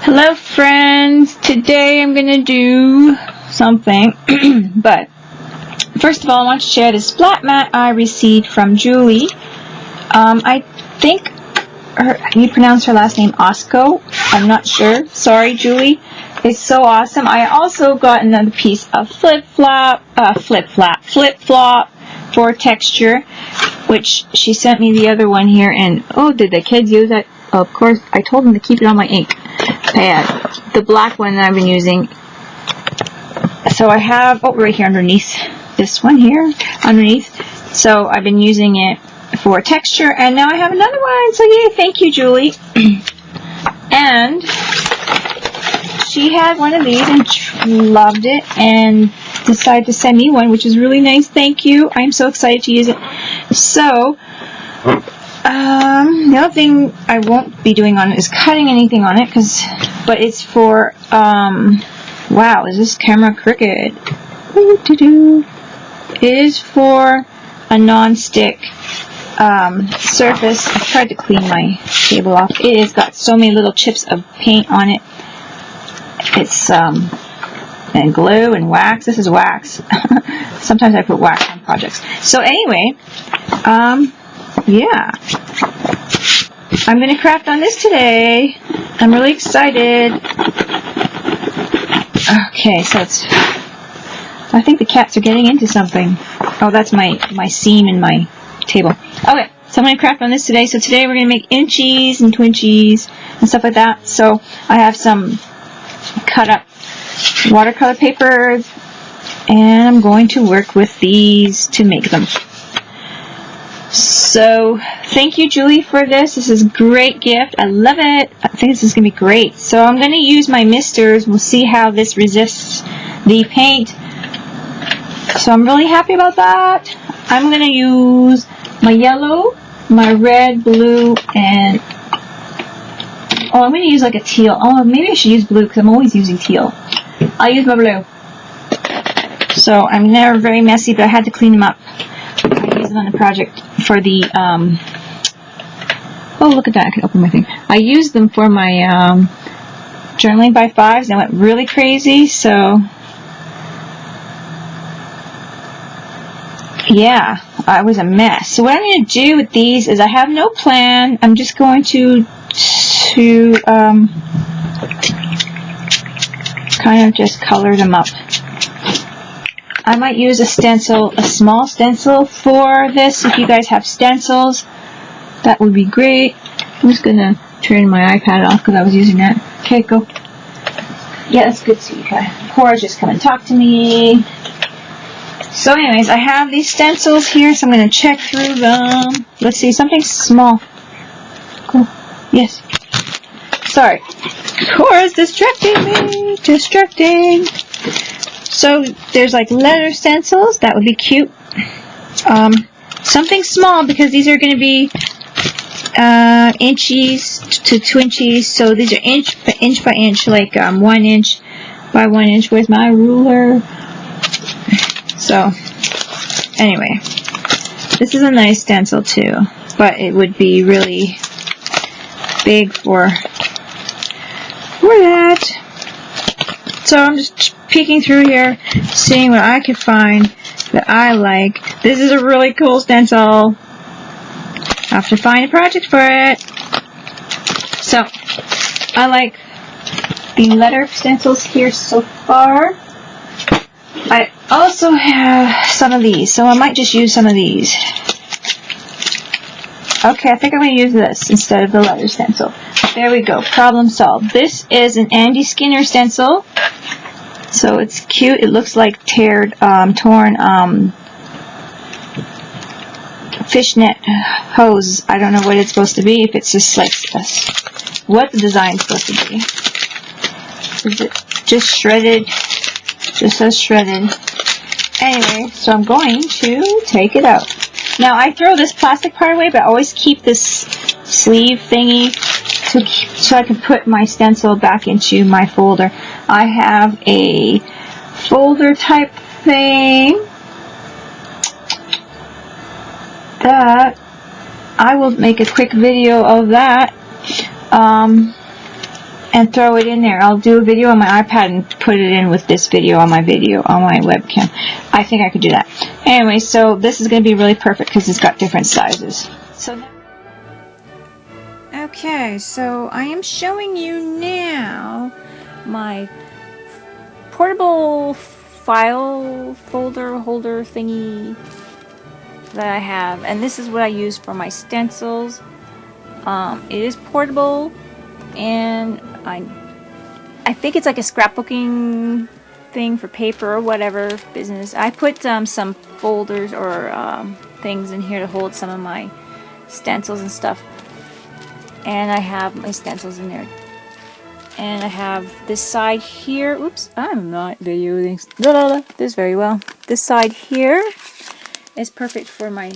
Hello friends, today I'm gonna do something but first of all I want to share this flat mat I received from Julie. I think you pronounce her last name Osco, I'm not sure, sorry Julie. It's so awesome. I also got another piece of flip-flop for texture, which she sent me the other one here, and oh, did the kids use it? Of course, I told them to keep it on my ink pad, the black one that I've been using. So I have, oh, right here underneath, this one here, underneath. So I've been using it for texture, and now I have another one, so yay, thank you, Julie. And she had one of these and loved it, and decided to send me one, which is really nice, thank you. I'm so excited to use it. So, the other thing I won't be doing on it is cutting anything on it, but it's for, wow, is this camera crooked? It is for a non-stick surface. I tried to clean my table off. It has got so many little chips of paint on it. It's, and glue and wax. This is wax. Sometimes I put wax on projects. So anyway, yeah. I'm going to craft on this today. I'm really excited. Okay, so it's, I think the cats are getting into something. Oh, that's my seam in my table. Okay, so I'm going to craft on this today. So today we're going to make Incheis and Twinchies and stuff like that. So I have some cut up watercolor paper, and I'm going to work with these to make them. So thank you, Julie, for this. This is a great gift. I love it. I think this is going to be great. So I'm going to use my misters. We'll see how this resists the paint. So I'm really happy about that. I'm going to use my yellow, my red, blue, and oh, I'm going to use like a teal. Oh, maybe I should use blue because I'm always using teal. I'll use my blue. So I'm never very messy, but I had to clean them up. I used them on the project for the, oh, look at that. I can open my thing. I used them for my journaling by fives, and I went really crazy, so yeah, I was a mess. So what I'm going to do with these is I have no plan. I'm just going to kind of just color them up. I might use a stencil, a small stencil for this. If you guys have stencils, that would be great. I'm just going to turn my iPad off because I was using that. Okay, go. Yeah, that's good. So you guys, Cora's just come and talk to me. So anyways, I have these stencils here, so I'm going to check through them. Let's see, something small. Cool. Yes. Sorry. Cora's distracting me. Distracting. So there's like letter stencils. That would be cute. Something small because these are going to be inches to Twinchies. So these are inch by inch, like 1 inch by 1 inch. Where's my ruler? So anyway, this is a nice stencil too, but it would be really big for that. So I'm just peeking through here, seeing what I can find that I like. This is a really cool stencil. I have to find a project for it. So I like the letter stencils here so far. I also have some of these, so I might just use some of these. Okay, I think I'm going to use this instead of the letter stencil. There we go, problem solved. This is an Andy Skinner stencil. So it's cute. It looks like torn fishnet hose. I don't know what it's supposed to be. If it's just like this. What the design's supposed to be. Is it just shredded? Just says shredded. Anyway, so I'm going to take it out. Now I throw this plastic part away, but I always keep this sleeve thingy so I can put my stencil back into my folder. I have a folder type thing that I will make a quick video of that. and throw it in there. I'll do a video on my iPad and put it in with this video on my webcam. I think I could do that. Anyway, so this is going to be really perfect because it's got different sizes. Okay, so I am showing you now my portable file folder holder thingy that I have, and this is what I use for my stencils. It is portable, and I think it's like a scrapbooking thing for paper or whatever business. I put some folders or things in here to hold some of my stencils and stuff, and I have my stencils in there. And I have this side here. Oops, I'm not videoing this very well. This side here is perfect for my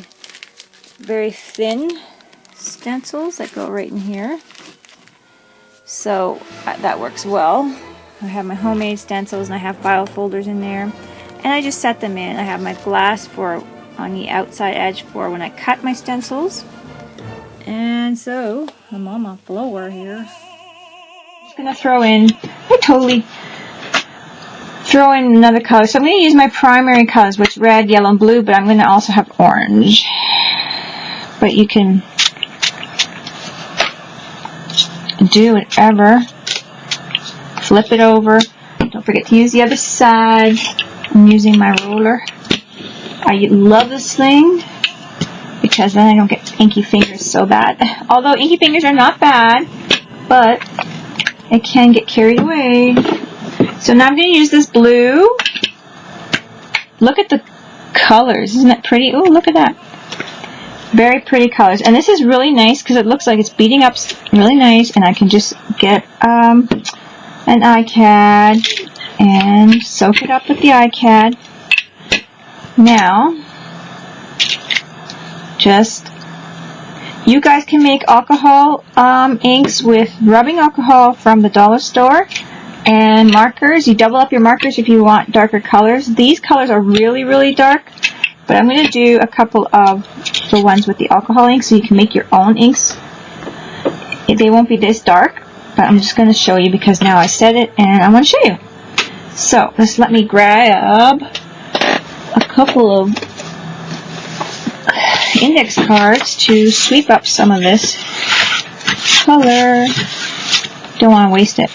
very thin stencils that go right in here. So that works well. I have my homemade stencils and I have file folders in there. And I just set them in. I have my glass for on the outside edge for when I cut my stencils. And so I'm on my floor here. Gonna throw in, throw in another color. So I'm going to use my primary colors, which red, yellow, and blue, but I'm going to also have orange. But you can do whatever. Flip it over. Don't forget to use the other side. I'm using my roller. I love this thing because then I don't get inky fingers so bad. Although inky fingers are not bad, but it can get carried away. So now I'm going to use this blue. Look at the colors. Isn't that pretty? Oh, look at that. Very pretty colors. And this is really nice because it looks like it's beating up really nice. And I can just get an iCad and soak it up with the iCad. Now, you guys can make alcohol inks with rubbing alcohol from the dollar store and markers. You double up your markers if you want darker colors. These colors are really, really dark, but I'm going to do a couple of the ones with the alcohol ink so you can make your own inks. They won't be this dark, but I'm just going to show you because now I said it and I want to show you. So just let me grab a couple of index cards to sweep up some of this color. Don't want to waste it.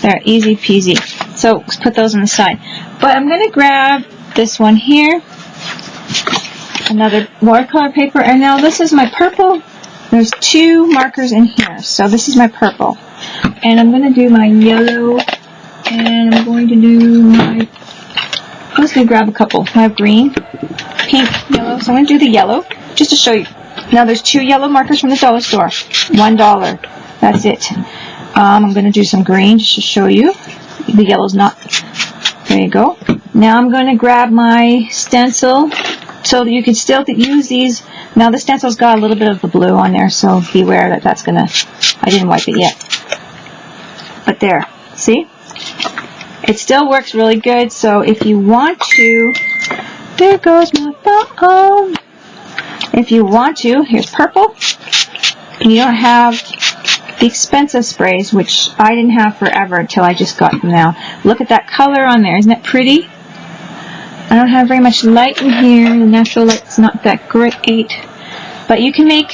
There, easy peasy. So let's put those on the side. But I'm going to grab this one here, another watercolor paper, and now this is my purple. There's two markers in here, so this is my purple. And I'm going to do my yellow, and I'm going to do my I'm just going to grab a couple. I have green, pink, yellow. So I'm going to do the yellow just to show you. Now there's two yellow markers from the dollar store. $1. That's it. I'm going to do some green just to show you. The yellow's not. There you go. Now I'm going to grab my stencil so that you can still use these. Now the stencil's got a little bit of the blue on there, so beware that that's going to... I didn't wipe it yet. But there. See? It still works really good, so if you want to, there goes my phone. If you want to, here's purple. And you don't have the expensive sprays, which I didn't have forever until I just got them now. Look at that color on there. Isn't that pretty? I don't have very much light in here. The natural light's not that great. But you can make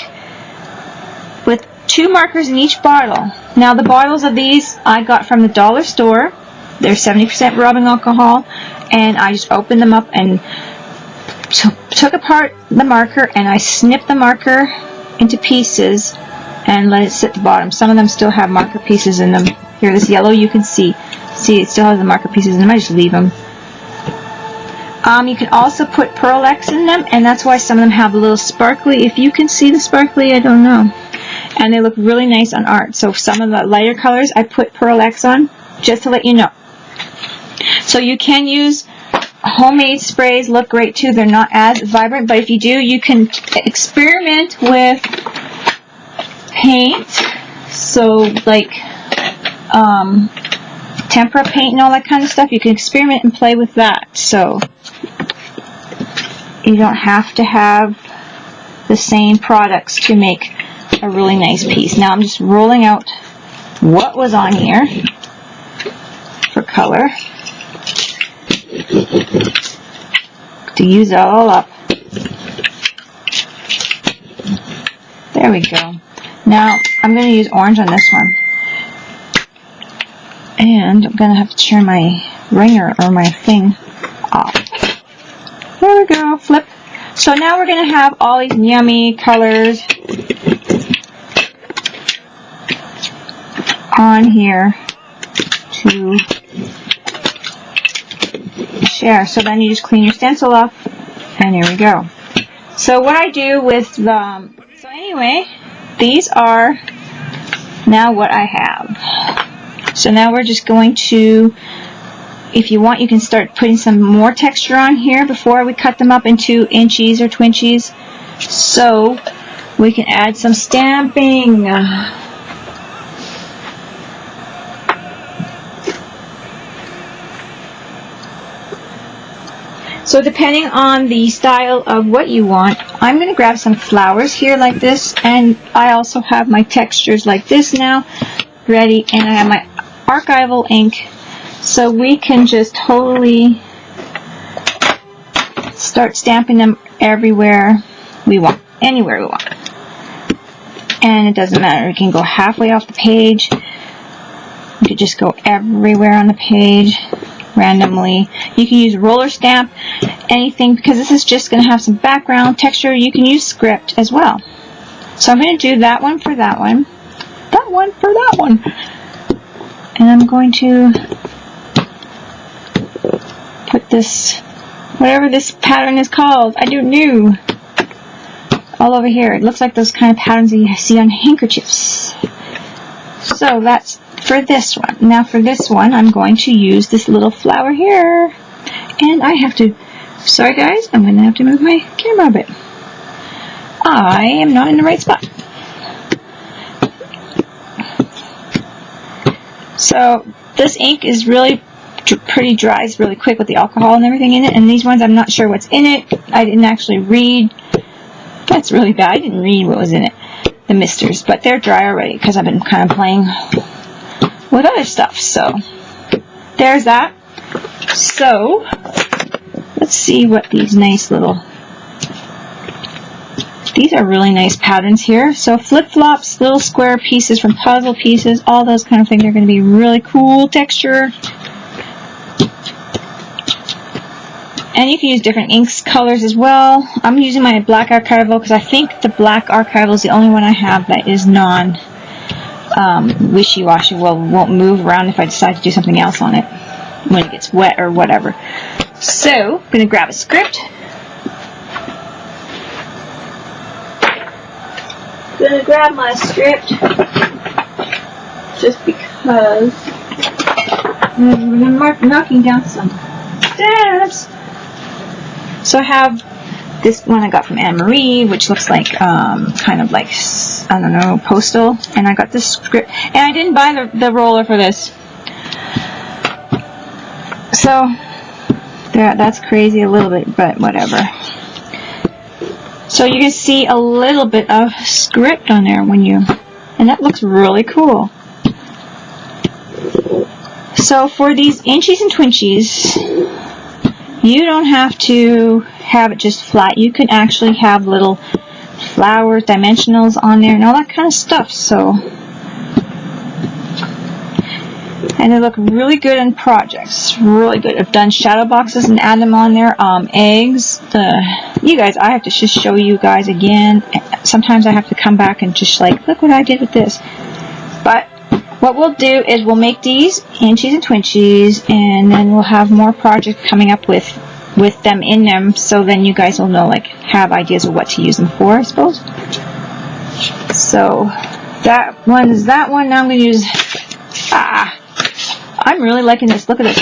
with 2 markers in each bottle. Now the bottles of these I got from the dollar store. They're 70% rubbing alcohol, and I just opened them up and took apart the marker, and I snipped the marker into pieces and let it sit at the bottom. Some of them still have marker pieces in them. Here, this yellow you can see. See, it still has the marker pieces in them. I just leave them. You can also put Pearl X in them, and that's why some of them have a little sparkly. If you can see the sparkly, I don't know. And they look really nice on art. So some of the lighter colors I put Pearl X on, just to let you know. So you can use homemade sprays, look great too. They're not as vibrant, but if you do, you can experiment with paint. So like tempera paint and all that kind of stuff. You can experiment and play with that. So you don't have to have the same products to make a really nice piece. Now I'm just rolling out what was on here for color to use it all up. There we go. Now I'm going to use orange on this one. And I'm going to have to turn my ringer or my thing off. There we go. Flip. So now we're going to have all these yummy colors on here to share. So then you just clean your stencil off, and here we go. So what I do with the, so anyway, these are now what I have. So now we're just going to, if you want, you can start putting some more texture on here before we cut them up into inchies or twinchies. So we can add some stamping. So depending on the style of what you want, I'm going to grab some flowers here like this, and I also have my textures like this now ready, and I have my archival ink, so we can just totally start stamping them everywhere we want, anywhere we want. And it doesn't matter, we can go halfway off the page, you could just go everywhere on the page randomly. You can use roller stamp, anything, because this is just going to have some background texture. You can use script as well. So I'm going to do that one for that one, that one for that one, and I'm going to put this, whatever this pattern is called, I don't know, all over here. It looks like those kind of patterns that you see on handkerchiefs. So that's for this one. Now for this one, I'm going to use this little flower here. And I have to, sorry guys, I'm going to have to move my camera a bit. I am not in the right spot. So this ink is really pretty dries really quick with the alcohol and everything in it. And these ones, I'm not sure what's in it. I didn't actually read. That's really bad. I didn't read what was in it. The misters. But they're dry already because I've been kind of playing with other stuff. So there's that. So let's see what these nice little, these are really nice patterns here. So flip-flops, little square pieces from puzzle pieces, all those kind of things are going to be really cool texture. And you can use different inks colors as well. I'm using my black archival because I think the black archival is the only one I have that is non wishy-washy, well, won't move around if I decide to do something else on it when it gets wet or whatever. So I'm going to grab a script. I'm going to grab my script just because I'm knocking down some stamps. So I have this one I got from Anne Marie, which looks like kind of like, I don't know, postal. And I got this script, and I didn't buy the roller for this. So that's crazy a little bit, but whatever. So you can see a little bit of script on there when you, and that looks really cool. So for these inchies and twinchies, you don't have to have it just flat. You can actually have little flowers, dimensionals on there, and all that kind of stuff. So, and they look really good in projects. Really good. I've done shadow boxes and add them on there. Eggs. You guys, I have to just show you guys again. Sometimes I have to come back and just like, look what I did with this. But what we'll do is we'll make these inchies and twinchies, and then we'll have more projects coming up with them in them, so then you guys will know, like, have ideas of what to use them for, I suppose. So that one is that one. Now I'm going to use, I'm really liking this. Look at this.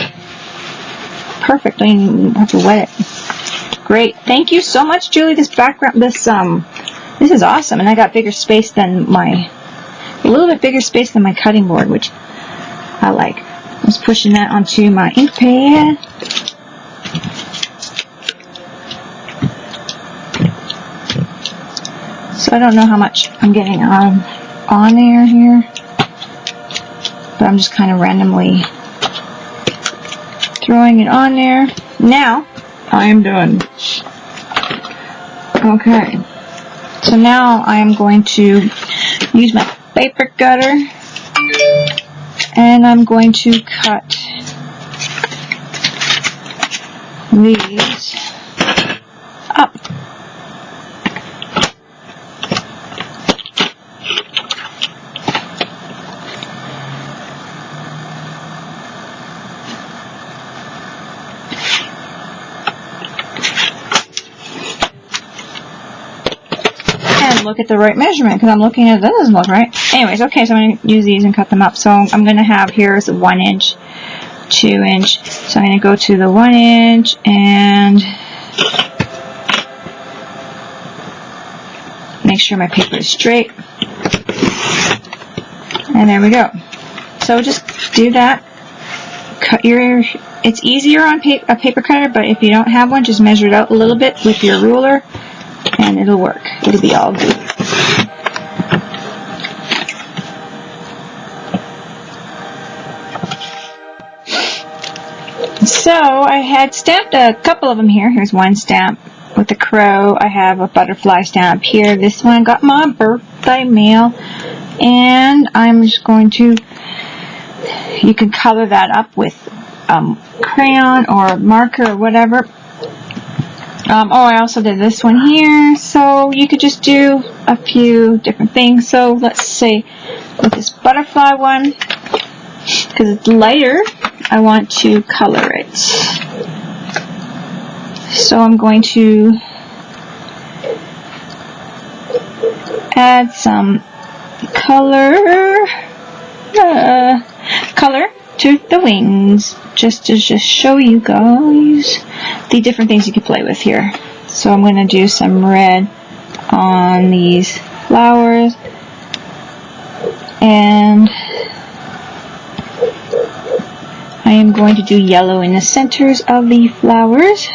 Perfect. Don't even have to wet it. Great. Thank you so much, Julie. This background, this is awesome. And I got bigger space than a little bit bigger space than my cutting board, which I like. I was pushing that onto my ink pad. So I don't know how much I'm getting on air here, but I'm just kind of randomly throwing it on there. Now I am done. Okay, so now I am going to use my paper cutter and I'm going to cut these up. And look at the right measurement, because I'm looking at, that doesn't look right. Anyways, okay, so I'm going to use these and cut them up. So I'm going to have, here's a 1 inch, 2 inch. So I'm going to go to the 1 inch and make sure my paper is straight. And there we go. So just do that. Cut your, it's easier on a paper cutter, but if you don't have one, just measure it out a little bit with your ruler and it'll work. It'll be all good. So I had stamped a couple of them here. Here's one stamp with a crow. I have a butterfly stamp here. This one got my birthday mail. And I'm just going to, you can color that up with crayon or marker or whatever. Oh, I also did this one here. So you could just do a few different things. So let's say with this butterfly one, because it's lighter, I want to color it. So I'm going to add some color to the wings, just to show you guys the different things you can play with here. So I'm going to do some red on these flowers, and I am going to do yellow in the centers of the flowers.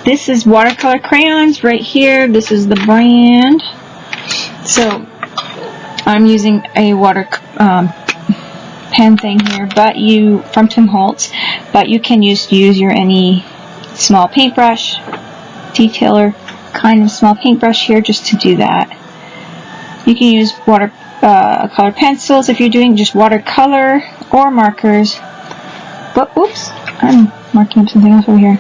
This is watercolor crayons right here. This is the brand. So I'm using a water pen thing here, but from Tim Holtz, but you can use your any small paintbrush, detailer kind of small paintbrush here just to do that. You can use watercolor pencils if you're doing just watercolor or markers. But oops, I'm marking up something else over here.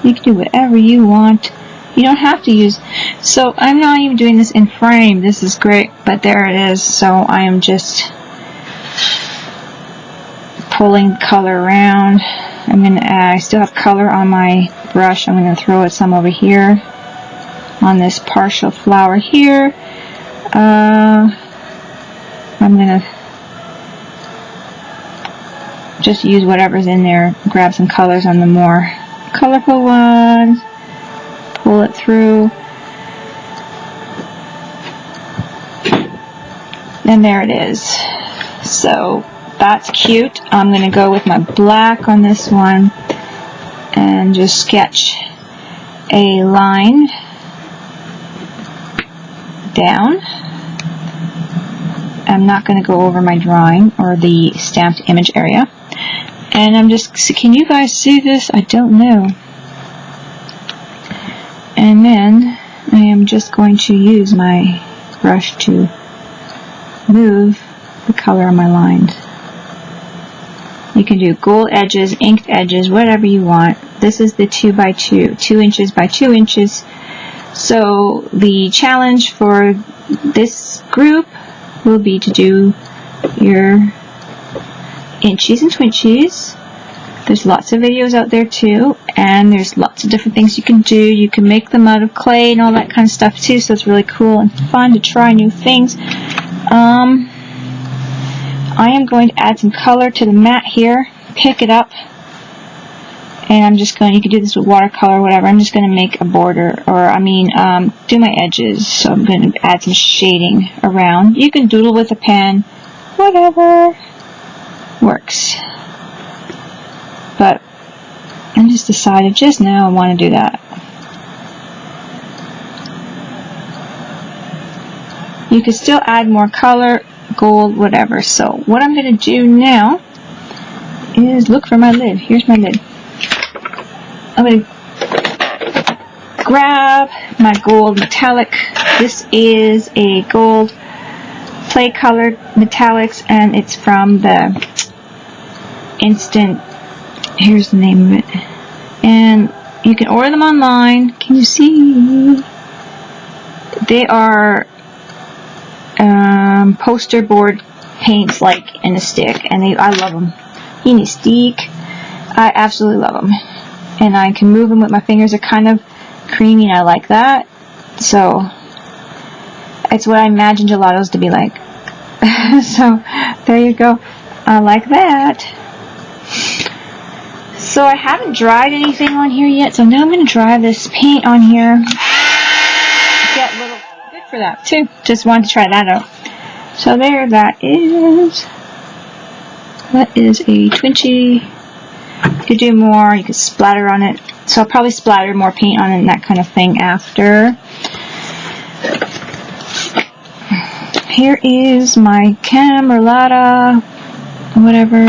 You can do whatever you want. You don't have to use. So I'm not even doing this in frame. This is great, but there it is. So I am just pulling color around. I'm gonna add. I still have color on my brush. I'm gonna throw it some over here on this partial flower here. I'm gonna just use whatever's in there. Grab some colors on the more colorful ones. Pull it through. And there it is. So that's cute. I'm going to go with my black on this one and just sketch a line down. I'm not going to go over my drawing or the stamped image area. And I'm just, can you guys see this? I don't know. And then I am just going to use my brush to move the color on my lines. You can do gold edges, inked edges, whatever you want. This is the 2 by 2, 2 inches by 2 inches. So the challenge for this group will be to do your Incheis and Twinchies. There's lots of videos out there too, and there's lots of different things you can do. You can make them out of clay and all that kind of stuff too, so it's really cool and fun to try new things. I am going to add some color to the mat here, pick it up, and I'm just going, you can do this with watercolor or whatever. I'm just going to make a border, or do my edges. So I'm going to add some shading around. You can doodle with a pen, whatever works. But I just decided just now I want to do that. You can still add more color, gold, whatever. So what I'm going to do now is look for my lid. Here's my lid. I'm going to grab my gold metallic. This is a gold play colored metallics, and it's from the Instant. Here's the name of it. And you can order them online. Can you see? They are poster board paints, like in a stick, and I love them. In a stick, I absolutely love them, and I can move them with my fingers. They're kind of creamy, and I like that. So it's what I imagine gelatos to be like. So there you go. I like that. So I haven't dried anything on here yet, so now I'm going to dry this paint on here. Get a little good for that too. Just wanted to try that out. So there, that is. That is a Twinchie. You could do more. You could splatter on it. So I'll probably splatter more paint on it and that kind of thing after. Here is my Camerata, whatever.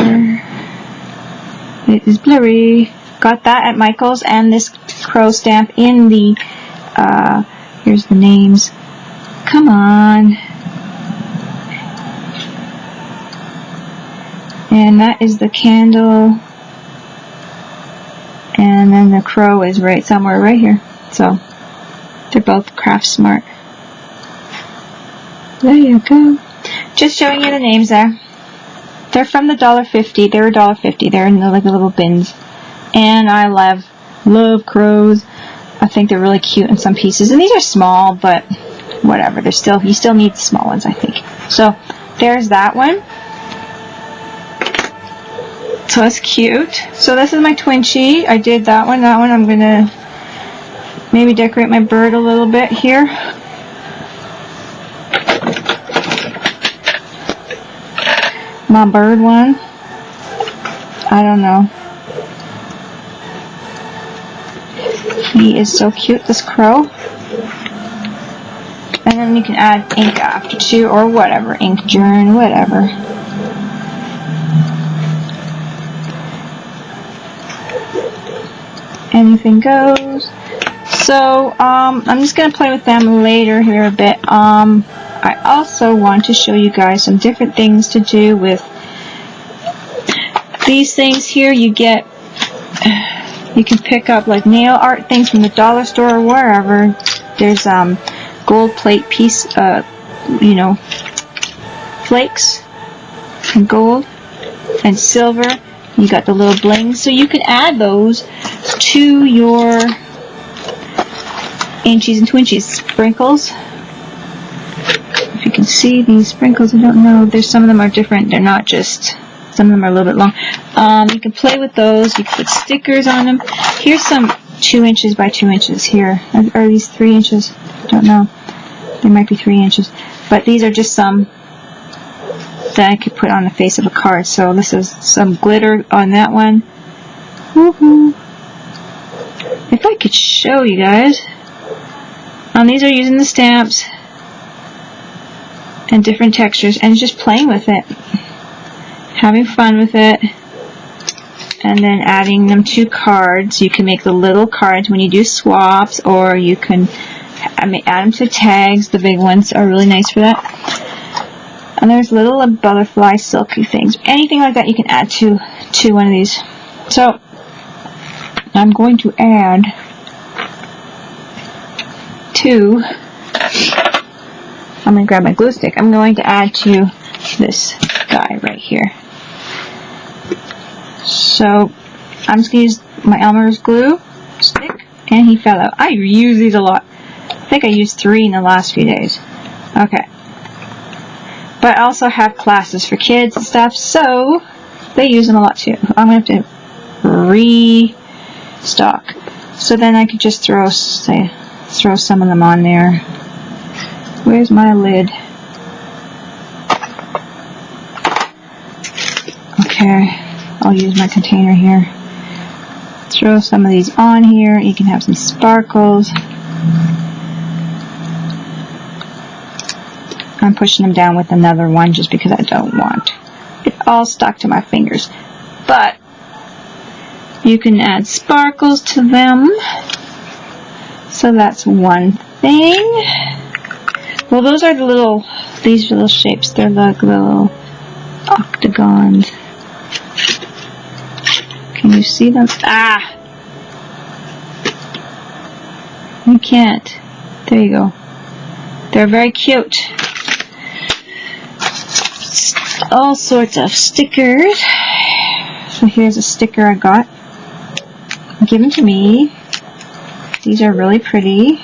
It is blurry. Got that at Michael's, and this crow stamp in the, here's the names. Come on. And that is the candle. And then the crow is right somewhere right here. So they're both Craft Smart. There you go. Just showing you the names there. They're from the $1.50. They're $1.50. They're in the like little bins. And I love crows. I think they're really cute in some pieces. And these are small, but whatever. They're still, you still need the small ones, I think. So there's that one. So that's cute. So this is my Twinchie. I did that one. That one I'm gonna maybe decorate my bird a little bit here. My bird one. I don't know. He is so cute, this crow. And then you can add ink after too, or whatever, ink journal, whatever. Anything goes. So I'm just gonna play with them later here a bit. I also want to show you guys some different things to do with these things here. You can pick up like nail art things from the dollar store or wherever. There's gold plate piece, you know, flakes and gold and silver. You got the little blings, so you can add those to your Incheis and Twinchies sprinkles. If you can see these sprinkles, I don't know. There's some of them are different. They're not just. Some of them are a little bit long. You can play with those. You can put stickers on them. Here's some 2 inches by 2 inches here. Are these 3 inches? I don't know. They might be 3 inches. But these are just some that I could put on the face of a card. So this is some glitter on that one. Woohoo! If I could show you guys. These are using the stamps and different textures and just playing with it. Having fun with it. And then adding them to cards. You can make the little cards when you do swaps, or you can add them to tags. The big ones are really nice for that. And there's little butterfly silky things. Anything like that you can add to one of these. So I'm going to add to, I'm going to grab my glue stick. I'm going to add to this guy right here. So I'm just going to use my Elmer's glue stick, and he fell out. I use these a lot. I think I used 3 in the last few days. Okay. But I also have classes for kids and stuff, so they use them a lot too. I'm going to have to restock. So then I could just throw some of them on there. Where's my lid? Okay, I'll use my container here. Throw some of these on here. You can have some sparkles. I'm pushing them down with another one just because I don't want it all stuck to my fingers. But you can add sparkles to them. So that's one thing. Well, those are these little shapes. They're like little octagons. Can you see them? Ah! You can't. There you go. They're very cute. All sorts of stickers. So here's a sticker I got. Given to me. These are really pretty.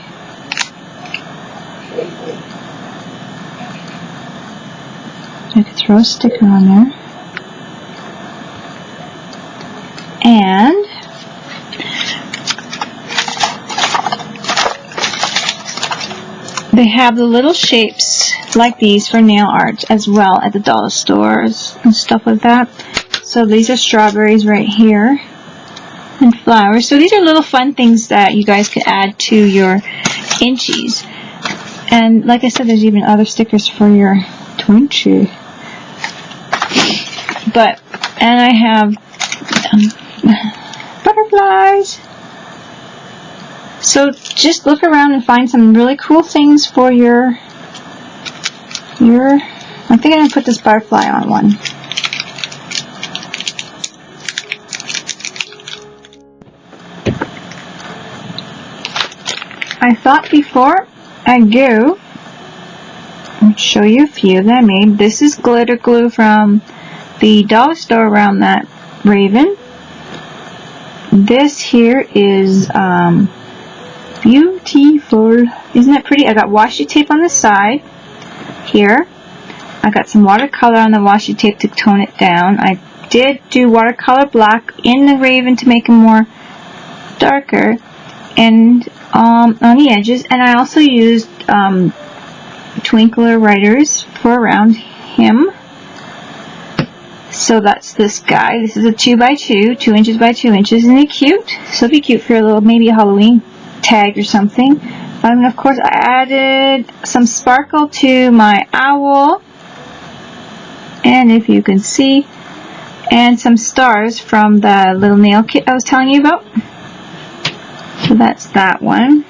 I could throw a sticker on there. And they have the little shapes like these for nail art as well at the dollar stores and stuff like that. So these are strawberries right here and flowers. So these are little fun things that you guys could add to your Incheis. And like I said, there's even other stickers for your Twinchies. And I have butterflies. So just look around and find some really cool things for your I think I'm going to put this butterfly on one. I thought before I go, I'll show you a few that I made. This is glitter glue from the dollar store around that raven. This here is beautiful. Isn't it pretty? I got washi tape on the side here. I got some watercolor on the washi tape to tone it down. I did do watercolor black in the raven to make him more darker and on the edges, and I also used twinkler writers for around him. So that's this guy. This is a 2x2, 2 inches by 2 inches. Isn't he cute? So it'd be cute for a little, maybe a Halloween tag or something. And of course I added some sparkle to my owl, and if you can see, and some stars from the little nail kit I was telling you about. So that's that one.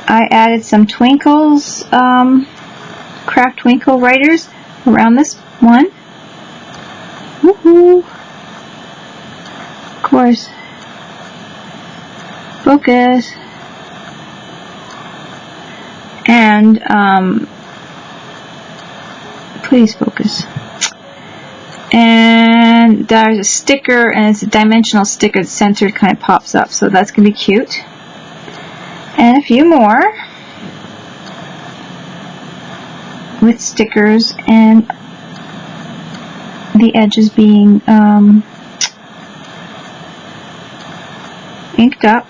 I added some twinkles, craft twinkle writers around this one. Woohoo! Of course. Focus. And please focus. And there's a sticker, and it's a dimensional sticker. The center kind of pops up, so that's gonna be cute. And a few more with stickers and the edges being inked up.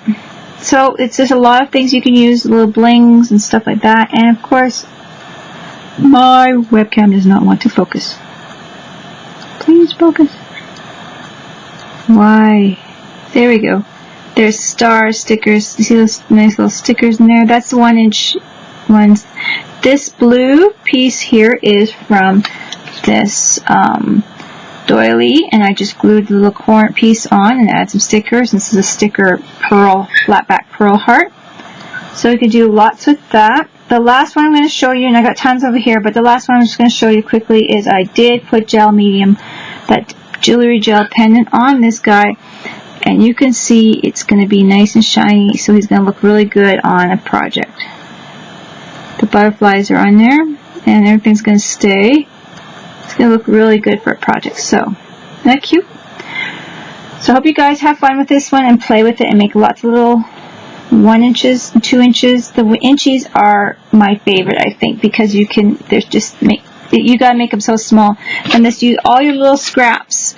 So it's just a lot of things you can use, little blings and stuff like that. And of course, my webcam does not want to focus. Please focus. Why? There we go. There's star stickers. You see those nice little stickers in there? That's the 1 inch ones. This blue piece here is from this doily, and I just glued the little corner piece on and add some stickers. This is a sticker pearl, flat back pearl heart. So you can do lots with that. The last one I'm going to show you, and I got tons over here, but the last one I'm just going to show you quickly is I did put gel medium, that jewelry gel pendant on this guy, and you can see it's going to be nice and shiny, so he's going to look really good on a project. The butterflies are on there, and everything's going to stay. It's going to look really good for a project. So, isn't that cute? So I hope you guys have fun with this one and play with it and make lots of little 1 inches and 2 inches. The Incheis are my favorite, I think, because you can, there's just you gotta make them so small, and just use all your little scraps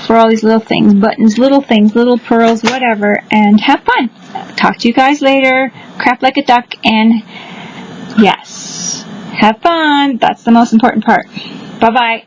for all these little things, buttons, little things, little pearls, whatever, and have fun. Talk to you guys later. Craft like a duck, and yes, have fun. That's the most important part. Bye bye.